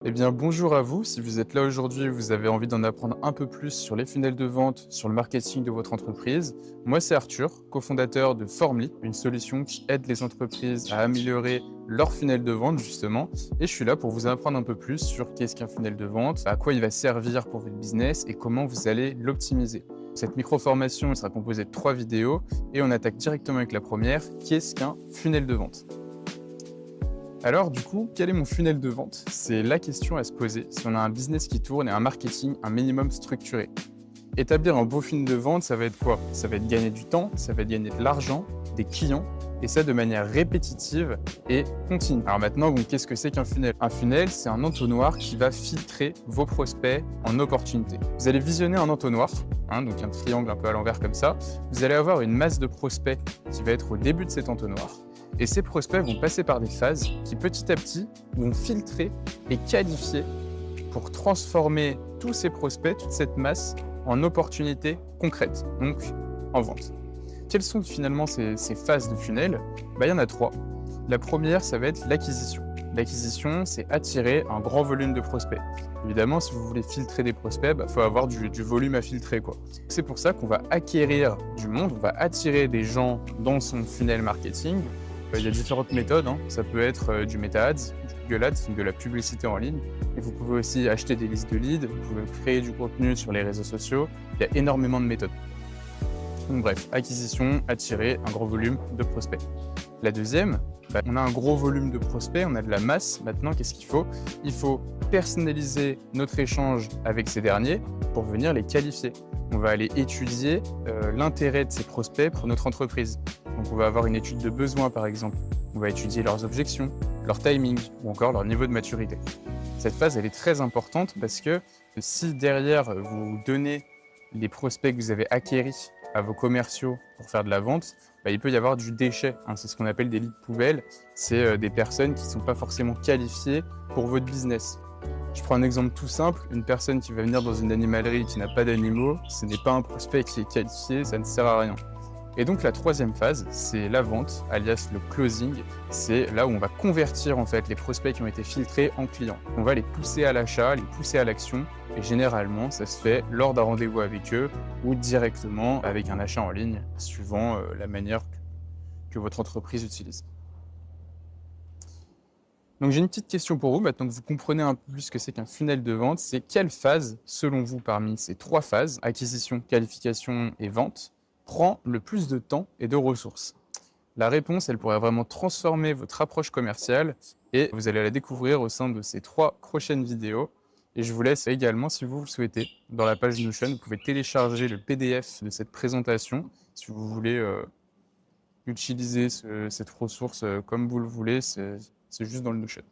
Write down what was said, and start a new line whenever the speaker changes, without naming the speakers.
Eh bien, bonjour à vous. Si vous êtes là aujourd'hui, vous avez envie d'en apprendre un peu plus sur les funnels de vente, sur le marketing de votre entreprise. Moi, c'est Arthur, cofondateur de Formly, une solution qui aide les entreprises à améliorer leur funnel de vente, justement. Et je suis là pour vous apprendre un peu plus sur qu'est-ce qu'un funnel de vente, à quoi il va servir pour votre business et comment vous allez l'optimiser. Cette micro-formation sera composée de 3 vidéos et on attaque directement avec la première. Qu'est-ce qu'un funnel de vente? Alors du coup, quel est mon funnel de vente? C'est la question à se poser si on a un business qui tourne et un marketing un minimum structuré. Établir un beau funnel de vente, ça va être quoi? Ça va être gagner du temps, ça va être gagner de l'argent, des clients, et ça de manière répétitive et continue. Alors maintenant, bon, qu'est-ce que c'est qu'un funnel? Un funnel, c'est un entonnoir qui va filtrer vos prospects en opportunités. Vous allez visionner un entonnoir, donc un triangle un peu à l'envers comme ça. Vous allez avoir une masse de prospects qui va être au début de cet entonnoir. Et ces prospects vont passer par des phases qui petit à petit vont filtrer et qualifier pour transformer tous ces prospects, toute cette masse en opportunités concrètes, donc en vente. Quelles sont finalement ces phases de funnel? Il y en a 3. La première, ça va être l'acquisition. L'acquisition, c'est attirer un grand volume de prospects. Évidemment, si vous voulez filtrer des prospects, faut avoir du volume à filtrer, quoi. C'est pour ça qu'on va acquérir du monde, on va attirer des gens dans son funnel marketing. Il y a différentes méthodes, ça peut être du Meta-Ads, du Google Ads, donc de la publicité en ligne. Et vous pouvez aussi acheter des listes de leads, vous pouvez créer du contenu sur les réseaux sociaux. Il y a énormément de méthodes. Donc bref, acquisition, attirer un gros volume de prospects. La deuxième, on a un gros volume de prospects, on a de la masse. Maintenant, qu'est-ce qu'il faut? Il faut personnaliser notre échange avec ces derniers pour venir les qualifier. On va aller étudier l'intérêt de ces prospects pour notre entreprise. Donc on va avoir une étude de besoin par exemple. On va étudier leurs objections, leur timing ou encore leur niveau de maturité. Cette phase, elle est très importante parce que si derrière vous donnez les prospects que vous avez acquéris à vos commerciaux pour faire de la vente, il peut y avoir du déchet. C'est ce qu'on appelle des leads poubelles. C'est des personnes qui ne sont pas forcément qualifiées pour votre business. Je prends un exemple tout simple. Une personne qui va venir dans une animalerie qui n'a pas d'animaux, ce n'est pas un prospect qui est qualifié, ça ne sert à rien. Et donc la troisième phase, c'est la vente, alias le closing. C'est là où on va convertir en fait les prospects qui ont été filtrés en clients. On va les pousser à l'achat, les pousser à l'action. Et généralement, ça se fait lors d'un rendez-vous avec eux ou directement avec un achat en ligne, suivant la manière que votre entreprise utilise. Donc j'ai une petite question pour vous, maintenant que vous comprenez un peu plus ce que c'est qu'un funnel de vente, c'est quelle phase, selon vous, parmi ces 3 phases, acquisition, qualification et vente, prend le plus de temps et de ressources? La réponse, elle pourrait vraiment transformer votre approche commerciale et vous allez la découvrir au sein de ces 3 prochaines vidéos. Et je vous laisse également, si vous le souhaitez, dans la page Notion, vous pouvez télécharger le PDF de cette présentation si vous voulez utiliser cette ressource comme vous le voulez, c'est juste dans le Notion.